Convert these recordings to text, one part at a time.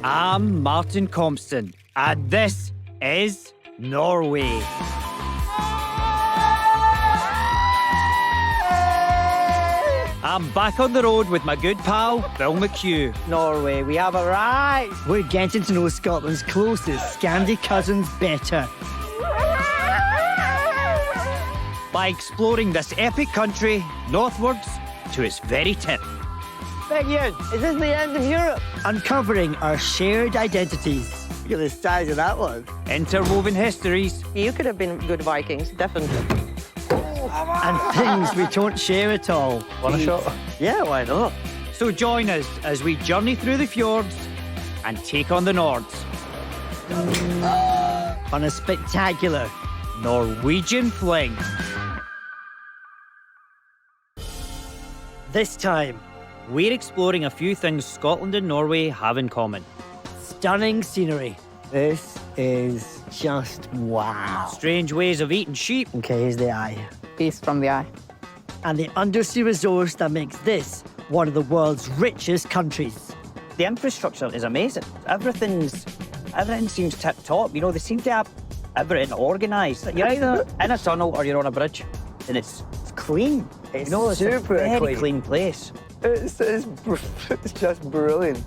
I'm Martin Compston, and this is Norway. I'm back on the road with my good pal, Bill MacHugh. Norway, we have arrived. We're getting to know Scotland's closest Scandi cousins better. By exploring this epic country northwards to its very tip. Bergen, is this the end of Europe? Uncovering our shared identities. Look at the size of that one. Interwoven histories. You could have been good Vikings, definitely. And things we don't share at all. Want a shot? Yeah, why not? So join us as we journey through the fjords and take on the Nords. On a spectacular Norwegian Fling. this time. We're exploring a few things Scotland and Norway have in common. Stunning scenery. This is just wow. Strange ways of eating sheep. Okay, here's the eye. Beast from the eye. And the undersea resource that makes this one of the world's richest countries. The infrastructure is amazing. Everything seems tip-top. You know, they seem to have everything organised. You're either in a tunnel or you're on a bridge. And it's clean. It's you know, it's a super very clean. clean place. It's just brilliant.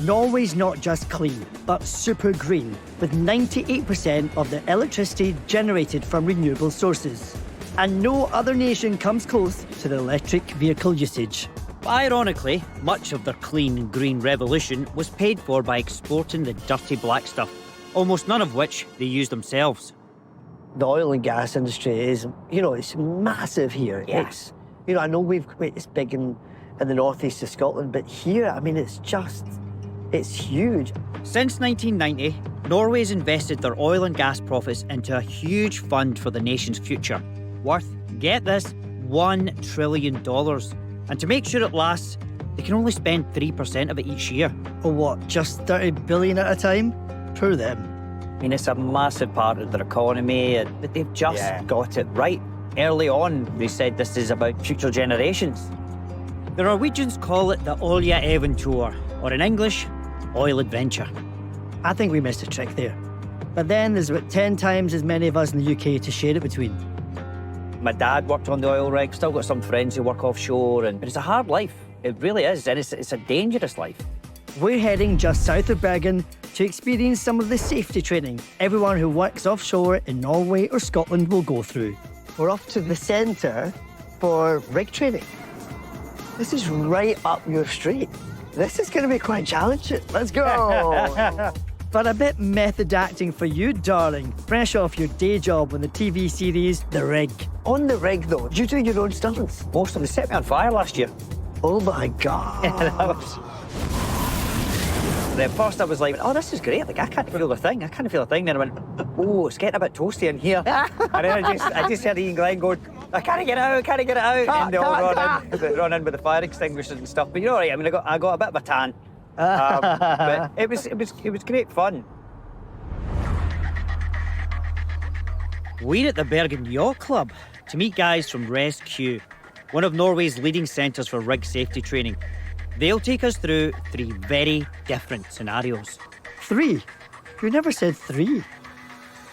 Norway's not just clean, but super green, with 98% of the electricity generated from renewable sources. And no other nation comes close to the electric vehicle usage. Ironically, much of their clean and green revolution was paid for by exporting the dirty black stuff, almost none of which they use themselves. The oil and gas industry is, it's massive here. Yeah. It's, I know it's big in the northeast of Scotland, but here, it's huge. Since 1990, Norway's invested their oil and gas profits into a huge fund for the nation's future, worth, get this, $1 trillion. And to make sure it lasts, they can only spend 3% of it each year. Or what, just 30 billion at a time? Poor them. I mean, it's a massive part of their economy, but they've just got it right. Early on, they said this is about future generations. The Norwegians call it the Olja Eventyr, or in English, oil adventure. I think we missed a trick there. But then there's about 10 times as many of us in the UK to share it between. My dad worked on the oil rig, still got some friends who work offshore, but it's a hard life. It really is, and it's a dangerous life. We're heading just south of Bergen to experience some of the safety training everyone who works offshore in Norway or Scotland will go through. We're off to the centre for rig training. This is right up your street. This is going to be quite challenging. Let's go. But a bit method acting for you, darling, fresh off your day job on the TV series The Rig. On the rig, though, do you do your own stunts? Most of them set me on fire last year. Oh my God. At first I was like, oh, this is great. Like, I can't feel a thing. Then I went, oh, it's getting a bit toasty in here. And then I just heard Ian Glenn going, I can't get it out. And they all run in with the fire extinguishers and stuff. But you know what? I mean, I got a bit of a tan. But it was great fun. We're at the Bergen Yacht Club to meet guys from ResQ, one of Norway's leading centres for rig safety training. They'll take us through 3 very different scenarios. 3? You never said 3.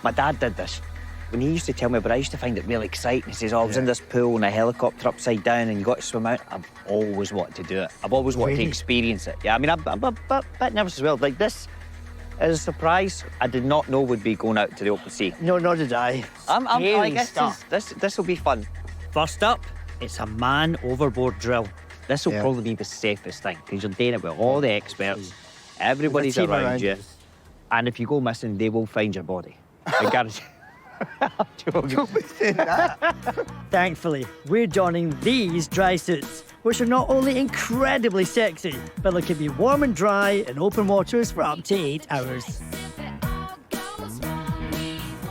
My dad did this. When he used to tell me about it, I used to find it really exciting. He says, I was in this pool in a helicopter upside down and you got to swim out. I've always wanted to do it. I've always wanted to experience it. Yeah, I mean, I'm a bit nervous as well. Like, this is a surprise. I did not know we'd be going out to the open sea. No, nor did I. I guess this will be fun. First up, it's a man overboard drill. This will probably be the safest thing because you're doing it with all the experts. Everybody's There's a team around you. And if you go missing, they will find your body. I guarantee. Thankfully, we're donning these dry suits, which are not only incredibly sexy, but they can be warm and dry in open waters for up to 8 hours.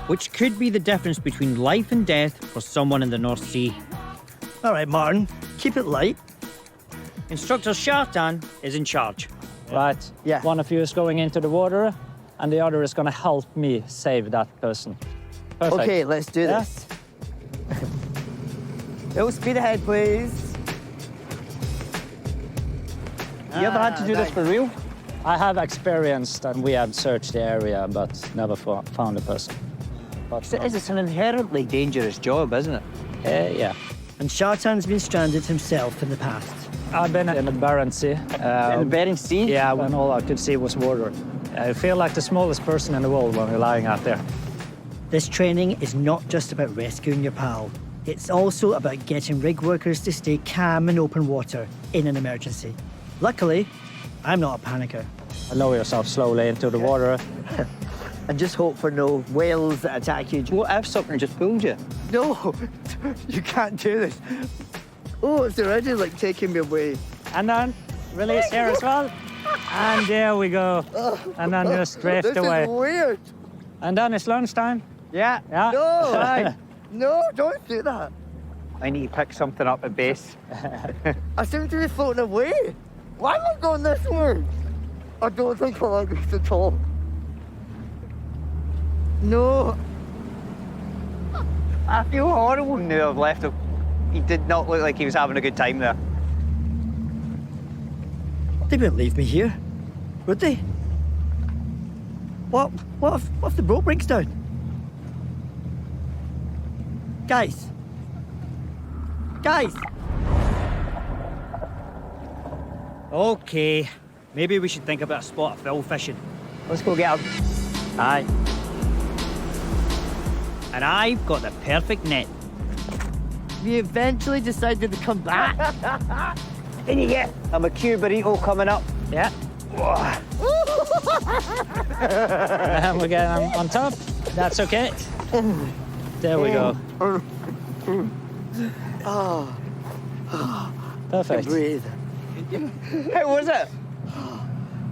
Which could be the difference between life and death for someone in the North Sea. All right, Martin, keep it light. Instructor Shartan is in charge. Right. Yeah. One of you is going into the water, and the other is going to help me save that person. Perfect. Okay, let's do this. No speed ahead, please. You ever had to do this for real? I have experienced that we have searched the area but never found a person. But It's an inherently dangerous job, isn't it? yeah. And Shartan's been stranded himself in the past. I've been in the Bergen Sea. In the Bering Sea? Yeah, when all I could see was water. I feel like the smallest person in the world when we're lying out there. This training is not just about rescuing your pal. It's also about getting rig workers to stay calm in open water in an emergency. Luckily, I'm not a panicker. Lower yourself slowly into the water. And just hope for no whales that attack you. What if something just pulled you? No, you can't do this. Oh, it's already like taking me away. And then release here as well. And there we go. And then just drift This away. is weird. And then it's lunchtime. Yeah. Yeah. No, no, don't do that. I need to pick something up at base. I seem to be floating away. Why am I going this way? I don't think I like this at all. No. I feel horrible now I've left him. He did not look like he was having a good time there. They wouldn't leave me here, would they? What if the boat breaks down? Guys! Guys! Okay, maybe we should think about a spot of fill fishing. Let's go get him. Aye. And I've got the perfect net. We eventually decided to come back. In you get a MacHugh burrito coming up. Yeah. And we're getting on top. That's okay. There we go. Perfect. Breathe. How was it?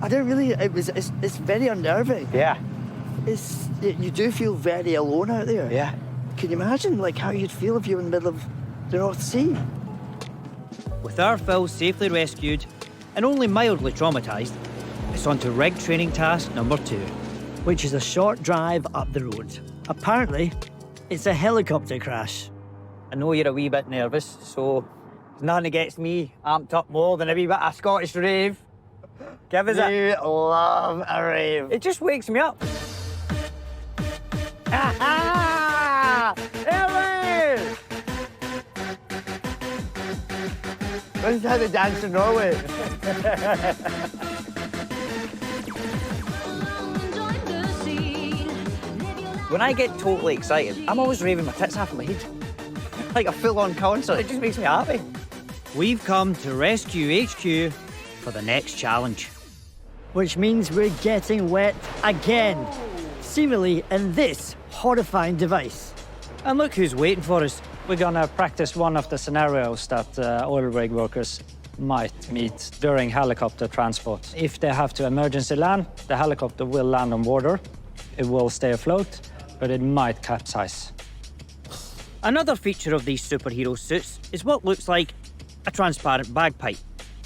I don't really. It's very unnerving. Yeah. You do feel very alone out there. Yeah. Can you imagine like how you'd feel if you were in the middle of the North Sea? With our Phil safely rescued and only mildly traumatised, it's on to rig training task number 2. Which is a short drive up the road. Apparently, it's a helicopter crash. I know you're a wee bit nervous, so there's nothing that gets me amped up more than a wee bit of Scottish rave. Give us it. You love a rave. It just wakes me up. This is how they dance in Norway. When I get totally excited, I'm always raving my tits half of my head. Like a full-on concert. It just makes me happy. We've come to rescue HQ for the next challenge. Which means we're getting wet again. Seemingly in this horrifying device. And look who's waiting for us. We're gonna practice one of the scenarios that oil rig workers might meet during helicopter transport. If they have to emergency land, the helicopter will land on water. It will stay afloat, but it might capsize. Another feature of these superhero suits is what looks like a transparent bagpipe.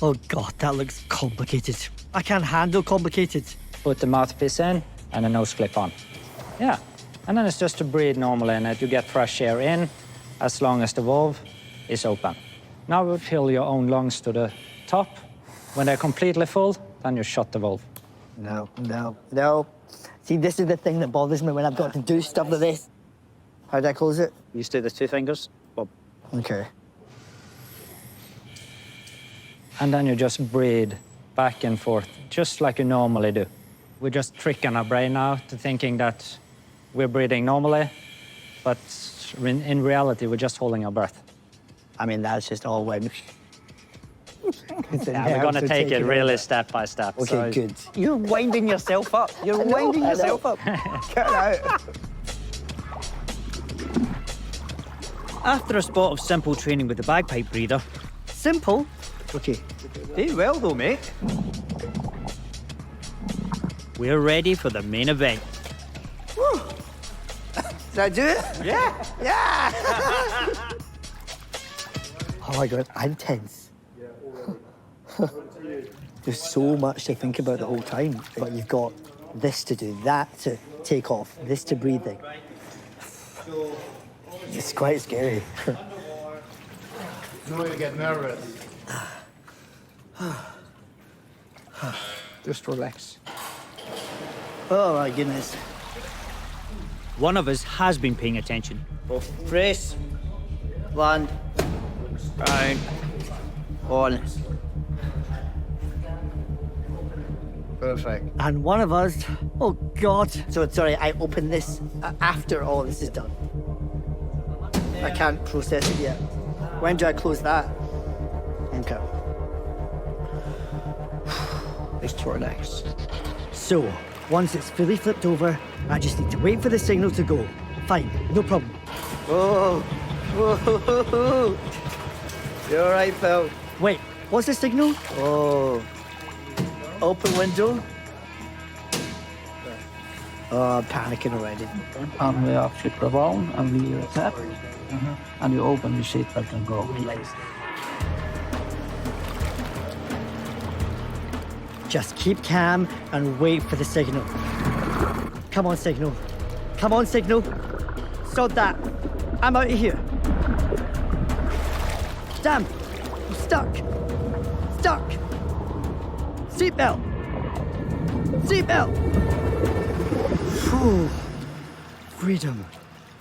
Oh God, that looks complicated. I can't handle complicated. Put the mouthpiece in and a nose clip on. Yeah, and then it's just to breathe normally in it. You get fresh air in as long as the valve is open. Now you fill your own lungs to the top. When they're completely full, then you shut the valve. No. See, this is the thing that bothers me when I've got to do stuff like this. How do I close it? You do the 2 fingers. Bob. Okay. And then you just breathe back and forth, just like you normally do. We're just tricking our brain now to thinking that we're breathing normally, but in reality, we're just holding our breath. I mean, that's just all when. Yeah, we're going to take it really step by step. Okay, so good. You're winding yourself up. You're winding yourself up. Get out. After a spot of simple training with the bagpipe breather, Simple. Okay. Did well though, mate. we're ready for the main event. Did I do it? Yeah. Yeah! Oh my God, I'm tense. There's so much to think about the whole time, but you've got this to do, that to take off, this to breathe in. It's quite scary. No, you get nervous. Just relax. Oh my goodness. One of us has been paying attention. Brace. Land. Round. On. Perfect. And one of us, oh God. So sorry, I open this after all this is done. I can't process it yet. When do I close that? Okay. Just relax. So, once it's fully flipped over, I just need to wait for the signal to go. Fine, no problem. Oh. Whoa. You all right, pal? Wait, what's the signal? Oh. Open window. Oh, I'm panicking already. And we actually the wall and we tap. And you open the seatbelt and go. Just keep calm and wait for the signal. Come on, signal. Come on, signal. Sod that. I'm out of here. Damn. I'm stuck. Stuck. Seatbelt. Seatbelt. Phew. Freedom.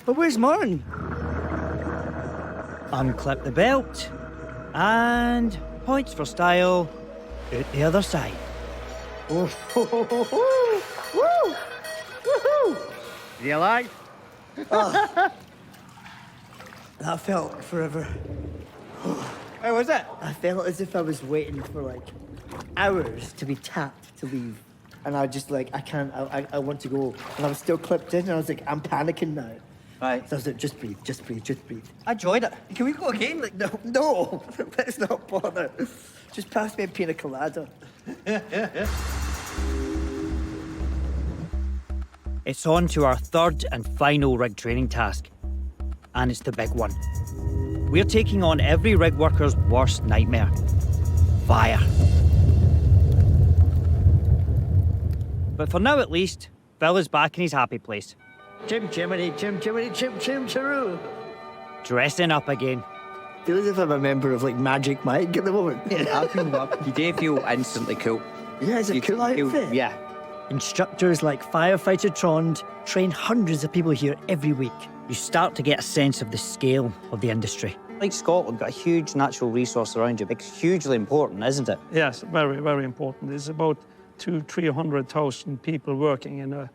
But where's Martin? Unclip the belt. And points for style. Out the other side. Woo! You like? That felt forever. How was it? I felt as if I was waiting for like hours to be tapped to leave. And I just like, I can't, I want to go. And I was still clipped in and I was like, I'm panicking now. Right. So I was like, just breathe, just breathe, just breathe. I enjoyed it. Can we go again? Like, No, let's not bother. Just pass me a pina colada. It's on to our third and final rig training task. And it's the big one. We're taking on every rig worker's worst nightmare. Fire. But for now at least, Phil is back in his happy place. Chim chimney, chim chimney, chim chim chiroo. Dressing up again. Feel as if I'm a member of like Magic Mike at the moment. You do feel instantly cool. Yeah, it's a You cool feel- outfit. Yeah. Instructors like Firefighter Trond train hundreds of people here every week. You start to get a sense of the scale of the industry. Like Scotland, got a huge natural resource around you. It's hugely important, isn't it? Yes, very, very important. There's about 200,000-300,000 people working in the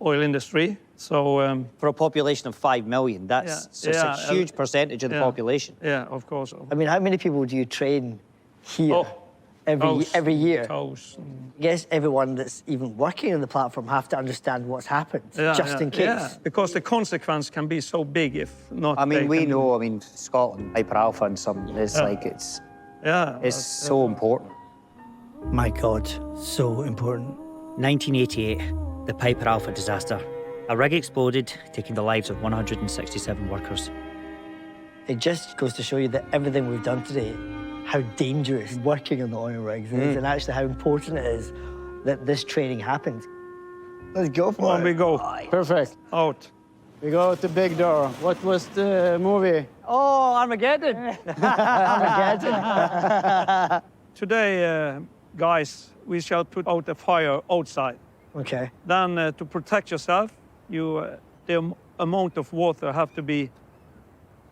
oil industry. So, For a population of 5 million, that's Yeah, a huge percentage of the yeah. population. yeah, of course. I mean, how many people do you train here Oh, every year? 1,000. I guess everyone that's even working on the platform have to understand what's happened, just in case. Yeah, because the consequence can be so big if not. I mean, we taken. know, Scotland, Hyper Alpha and some, it's Yeah. like, it's Yeah, so important. My God, so important. 1988, the Piper Alpha disaster. A rig exploded, taking the lives of 167 workers. It just goes to show you that everything we've done today, how dangerous working on the oil rigs is, and actually how important it is that this training happens. Let's go for Come on, it. we go. Perfect. Out. We go to big door. What was the movie? Oh, Armageddon! Armageddon. Today, guys, we shall put out a fire outside. Okay. Then, to protect yourself, the amount of water have to be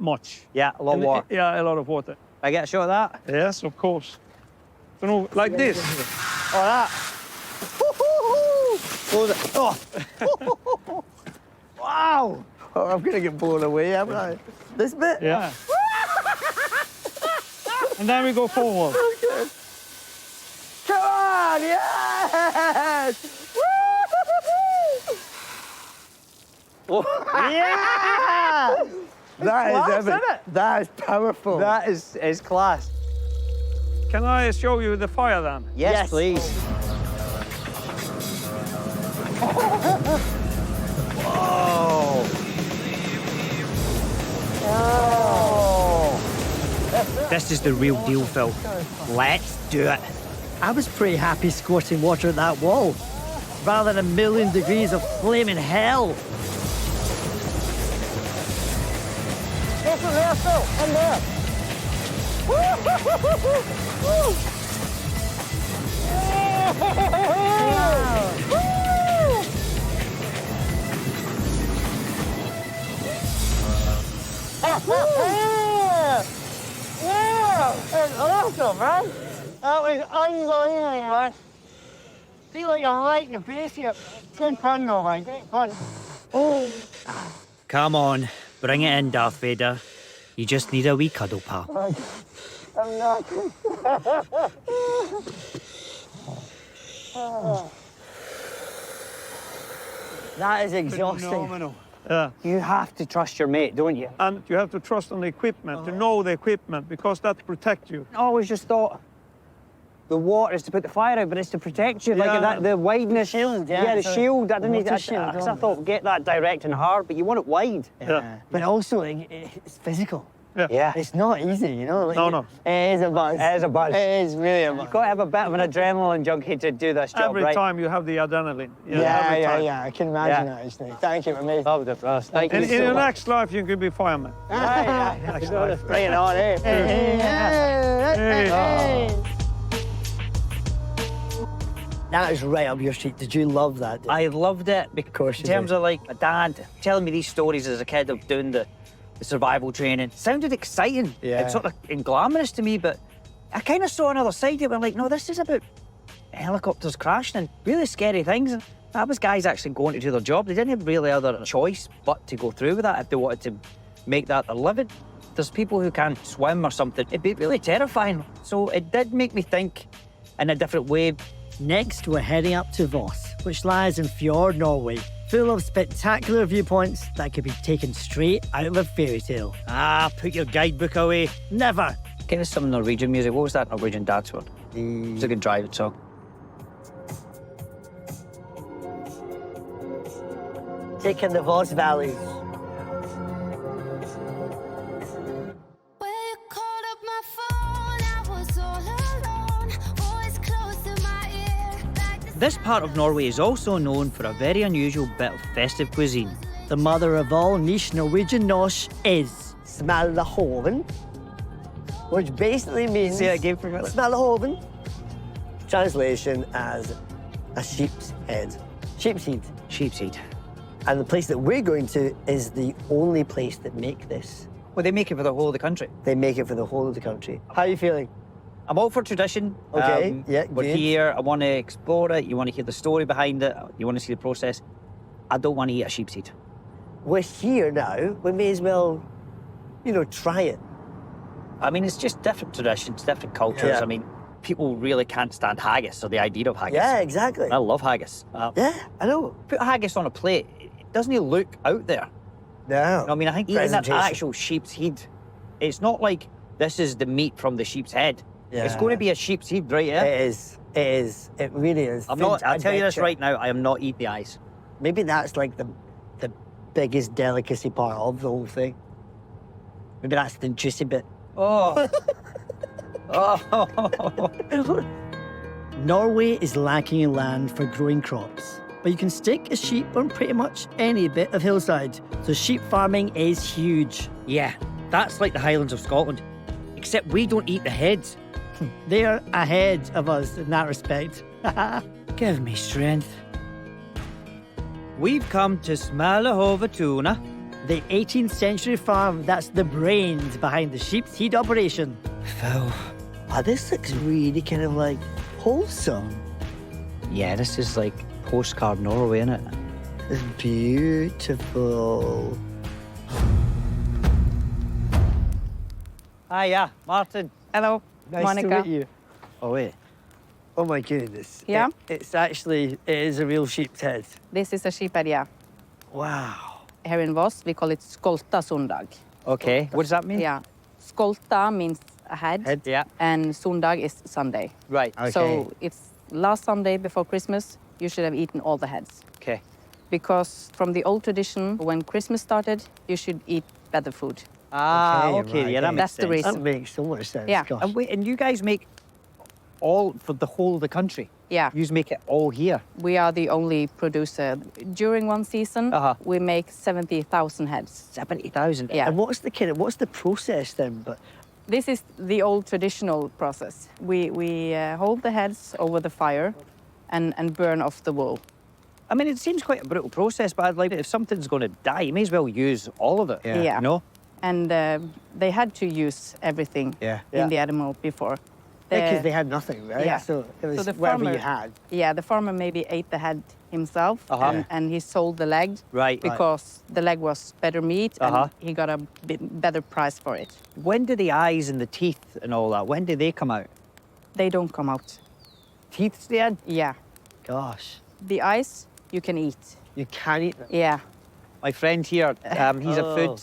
much. Yeah, a lot And- more. Yeah, a lot of water. I get a shot of that? Yes, of course. So, no, like this. Oh, that. Wow! Oh, I'm gonna get blown away, am I? This bit? Yeah. And then we go forward. Come on! Yes! Yeah! That is epic. That is powerful. That is class. Can I show you the fire then? Yes, Yes. please. This is the real deal, Phil. Let's do it. I was pretty happy squirting water at that wall, rather than a million degrees of flaming hell. That's awesome, man. That was unbelievable, man. Feel like I'm right in the face here. Good fun, though, man. Great fun. Oh. Come on, bring it in, Darth Vader. You just need a wee cuddle, pal. I'm not. That is exhausting. Phenomenal. Yeah. You have to trust your mate, don't you? And you have to trust on the equipment, to know the equipment, because that protects you. I always just thought the water is to put the fire out, but it's to protect you. Yeah. Like that, the wideness. Shield, yeah, the so shield. I didn't need water that. shield, Because I oh. thought, get that direct and hard, but you want it wide. Yeah. But also, like, it's physical. Yeah. It's not easy, you know? Like, No. It is a buzz. It is a buzz. It is really a buzz. You've got to have a bit of an adrenaline junkie to do this job, Every right? time you have the adrenaline. Yeah, every time. I can imagine Yeah. that, actually. Thank you, mate. Love the Ross. Thank you In so your much. next life, you could be fireman. Next life. Bring it on, eh? That is right up your street. Did you love that? I loved it because course in you terms did. of like my dad telling me these stories as a kid of doing the survival training. Sounded exciting. Yeah. It's sort of and glamorous to me, but I kind of saw another side of it. I'm like, no, this is about helicopters crashing and really scary things. And that was guys actually going to do their job. They didn't have really other choice but to go through with that if they wanted to make that their living. There's people who can't swim or something. It'd be really terrifying. So it did make me think in a different way. Next, we're heading up to Voss, which lies in Fjord, Norway, full of spectacular viewpoints that could be taken straight out of a fairy tale. Ah, put your guidebook away. Never. Give us some Norwegian music. What was that Norwegian dance one? It's a good driving song. Taking the Voss Valley. This part of Norway is also known for a very unusual bit of festive cuisine. The mother of all niche Norwegian nosh is Smallehoven, which basically means... Say that again for me. Smallehoven. Translation as a sheep's head. Sheepseed. Sheepseed. And the place that we're going to is the only place that make this. Well, they make it for the whole of the country. They make it for the whole of the country. How are you feeling? I'm all for tradition. Okay, yeah, We're good. here. I want to explore it. You want to hear the story behind it. You want to see the process. I don't want to eat a sheepseed. We're here now. We may as well, try it. I mean, it's just different traditions, different cultures. Yeah. I mean, people really can't stand haggis or the idea of haggis. Yeah, exactly. I love haggis. Yeah, I know. Put haggis on a plate. It doesn't it look out there? No. I mean, I think eating that Presentation. actual sheep's head, it's not like this is the meat from the sheep's head. It's Yeah. going to be a sheep's head, right? Yeah. It is. It is. It really is. I'm not. I tell you this Adventure. right now. I am not eating the eyes. Maybe that's like the biggest delicacy part of the whole thing. Maybe that's the juicy bit. Oh. Oh. Norway is lacking in land for growing crops, but you can stick a sheep on pretty much any bit of hillside, so sheep farming is huge. Yeah, that's like the Highlands of Scotland, except we don't eat the heads. They're ahead of us in that respect. Give me strength. We've come to Smallehovetuna. The 18th century farm that's the brains behind the sheep's head operation. Phil. Oh, this looks really kind of like wholesome. Yeah, this is like postcard Norway, isn't it? It's beautiful. Hiya, Martin. Hello, Nice Monica. to meet you. Oh, wait. Oh my goodness. Yeah? It is a real sheep's head. This is a sheep head, yeah. Wow. Here in Voss, we call it Skolta Sundag. Okay, what does that mean? Yeah. Skolta means a head, Head, yeah. and Sundag is Sunday. Right, So it's last Sunday before Christmas, you should have eaten all the heads. okay. Because from the old tradition, when Christmas started, you should eat better food. Ah, Okay, okay, right, yeah, that okay. makes That's the sense. reason. That makes so much sense. Yeah. Gosh. And wait, and you guys make all for the whole of the country? Yeah, You just make it all here? we are the only producer. During one season, Uh-huh. we make 70,000 heads. 70,000? Yeah. And what's the process then? But This is the old traditional process. We hold the heads over the fire and burn off the wool. I mean, it seems quite a brutal process, but I'd like if something's going to die, you may as well use all of it. Yeah. You know? And they had to use everything Yeah. in the animal before. Because they had nothing, right? Yeah. So it was So the whatever farmer- you had. Yeah, the farmer maybe ate the head himself, and he sold the leg Right. because the leg was better meat, and he got a better price for it. When do the eyes and the teeth and all that, when do they come out? They don't come out. Teeth's the end? Yeah, Gosh, the eyes you can eat. you can't eat them. Yeah, My friend here, he's a food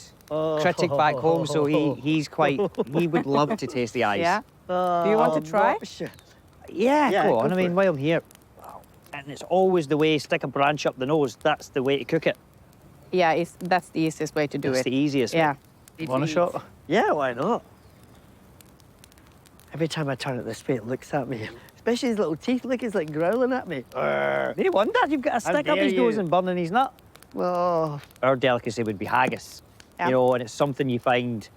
critic back home, so he would love to taste the eyes. yeah. Do you want to try? Sure. Yeah, Yeah, go go on. I for mean, it. while I'm here. And it's always the way, stick a branch up the nose. That's the way to cook it. Yeah, that's the easiest way to do That's it. the easiest way. Yeah. Want a shot? Yeah, why not? Every time I turn it this way, it looks at me. Especially his little teeth, look, he's like growling at me. No wonder you've got a stick up dare his nose you. and burning his nut. Oh, Our delicacy would be haggis. Yeah. You know, and it's something you find,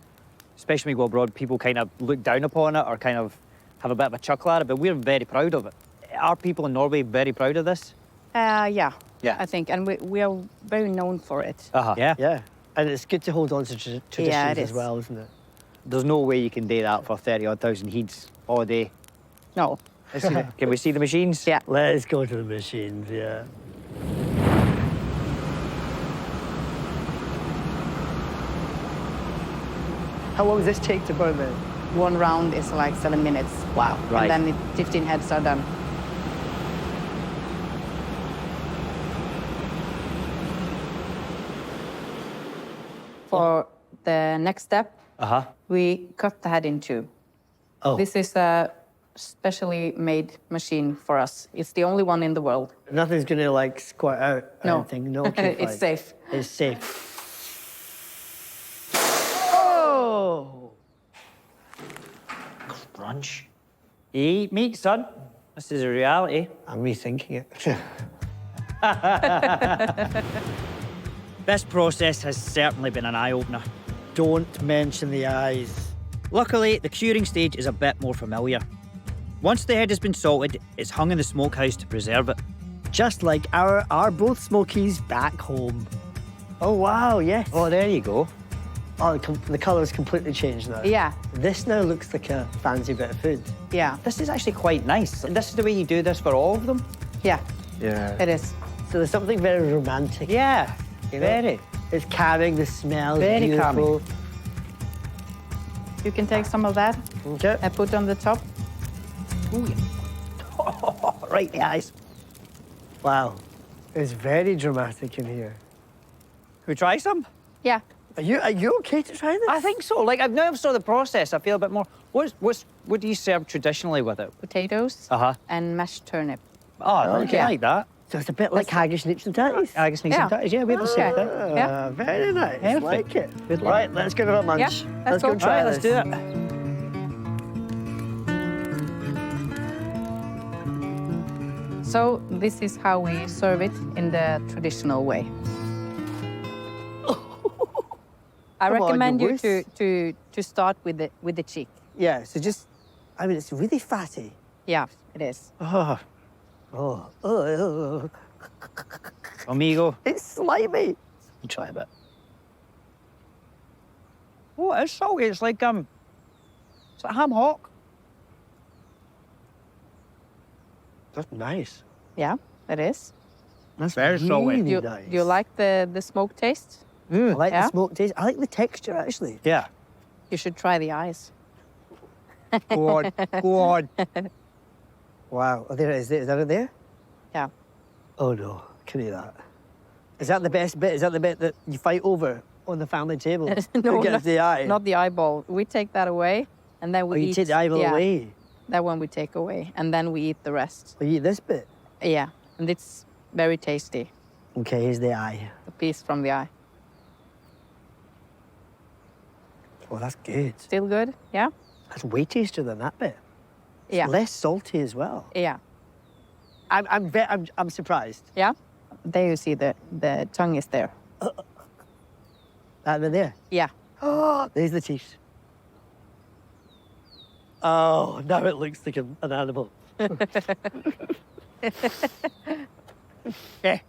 especially when you go abroad, people kind of look down upon it or kind of have a bit of a chuckle at it, but we're very proud of it. Are people in Norway very proud of this? Yeah. Yeah. I think, and we are very known for it. Yeah. yeah. And it's good to hold on to traditions it as is. well, isn't it? There's no way you can do that for 30-odd thousand heads all day. No. Can we see the machines? Yeah. Let's go to the machines, yeah. How long does this take to burn then? One round is like 7 minutes. Wow. Right. And then 15 heads are done. For the next step, we cut the head in two. Oh. This is a specially made machine for us. It's the only one in the world. Nothing's gonna like squirt out or No. anything? No, okay, It's fine. safe. It's safe. Oh! Crunch. Eat meat, son. This is a reality. I'm rethinking it. This process has certainly been an eye-opener. Don't mention the eyes. Luckily, the curing stage is a bit more familiar. Once the head has been salted, it's hung in the smokehouse to preserve it. Just like our both smokies back home. Oh, wow, yes. Oh, there you go. Oh, the colour's completely changed now. Yeah, This now looks like a fancy bit of food. yeah, This is actually quite nice. And this is the way you do this for all of them? yeah, Yeah. it is. So there's something very romantic. Yeah, You know? very. It's calming, the smell's Very beautiful. You can take some of that Okay. and put on the top. Right, the eyes. Wow. It's very dramatic in here. Can we try some? Yeah, Are you okay to try this? I think so. Like, I've now saw the process, I feel a bit more. What do you serve traditionally with it? potatoes and mashed turnip. Oh, okay. I like that. So it's a bit like haggis and tatties. I guess need Yeah. some tatties. Yeah, we have the same thing. Yeah. Very nice. Perfect. Like it. Good luck. Right, let's go to a munch. Yeah, let's go go. and try Right, let's this. do it. So this is how we serve it in the traditional way. I Come on, recommend you you to start with the cheek. Yeah, so just, I mean, it's really fatty. Yeah, it is. Oh. Oh. Amigo. It's slimy. You try a bit. Oh, it's salty. It's like ham hock. That's nice. Yeah, it is. That's Very salty. really Do you, nice. do you like the smoke taste? I like Yeah? the smoke taste. I like the texture, actually. Yeah. You should try the eyes. Go on. Go on. Wow. Oh, there it is. Is that it there? Yeah. Oh, no. Can eat that. Is that the best bit? Is that the bit that you fight over on the family table? No, Who gets the eye? Not the eyeball. We take that away, and then Oh, we you eat. take the eyeball yeah, away. That one we take away, and then we eat the rest. Oh, you eat this bit? Yeah, and it's very tasty. Okay, here's the eye. A piece from the eye. Oh, that's good. Still good? Yeah. That's way tastier than that bit. It's Yeah. less salty as well. Yeah. I'm surprised. Yeah. There you see the tongue is there. That bit there. Yeah. Oh, there's the teeth. Oh, now it looks like an animal. Yeah.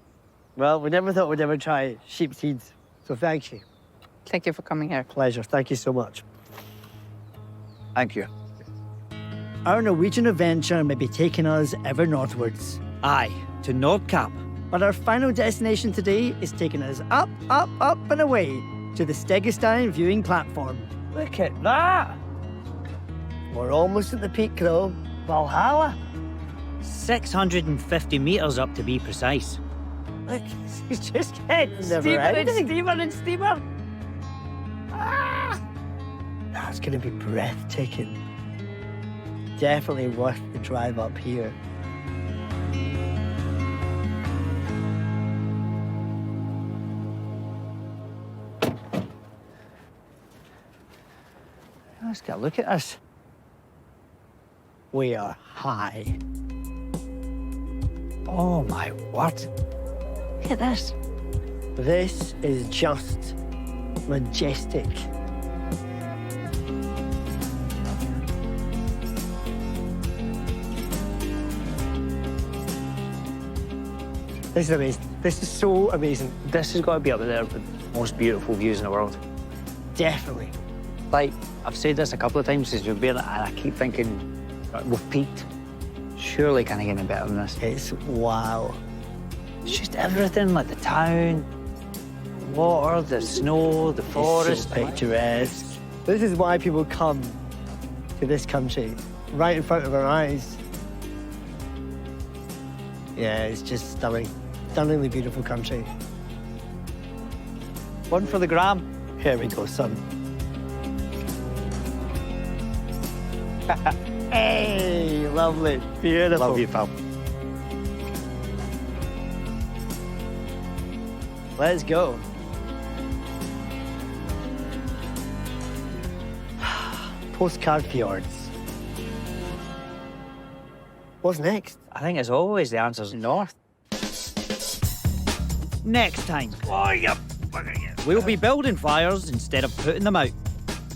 Well, we never thought we'd ever try sheep seeds, so thank you. Thank you for coming here. Pleasure. Thank you so much. Thank you. Our Norwegian adventure may be taking us ever northwards, Aye, to Nordkapp. but our final destination today is taking us up, up, up and away to the Stegestein viewing platform. Look at that. We're almost at the peak, though. Valhalla. 650 metres up to be precise. Look, it's just getting Never steeper and ending. steeper and steeper. That's going to be breathtaking. Definitely worth the drive up here. Let's get a look at this. We are high. Oh my word. Look at this. This is just majestic. This is amazing. This is so amazing. This has got to be up there with the most beautiful views in the world. Definitely. Like, I've said this a couple of times since we've been, and I keep thinking, right, we've peaked. Surely can I get any better than this? It's wow. It's just everything, like the town, water, the snow, the forest. It's so picturesque. This is why people come to this country, right in front of our eyes. Yeah, it's just stunning. Stunningly beautiful country. One for the gram. Here we go, son. Hey, lovely. Beautiful. Love you, pal. Let's go. Postcard fjords. What's next? I think as always, the answer's north. Next time. We'll be building fires instead of putting them out.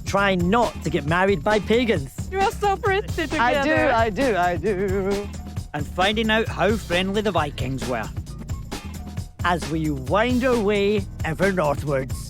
Try not to get married by pagans. You are so pretty together. I do. And finding out how friendly the Vikings were. As we wind our way ever northwards.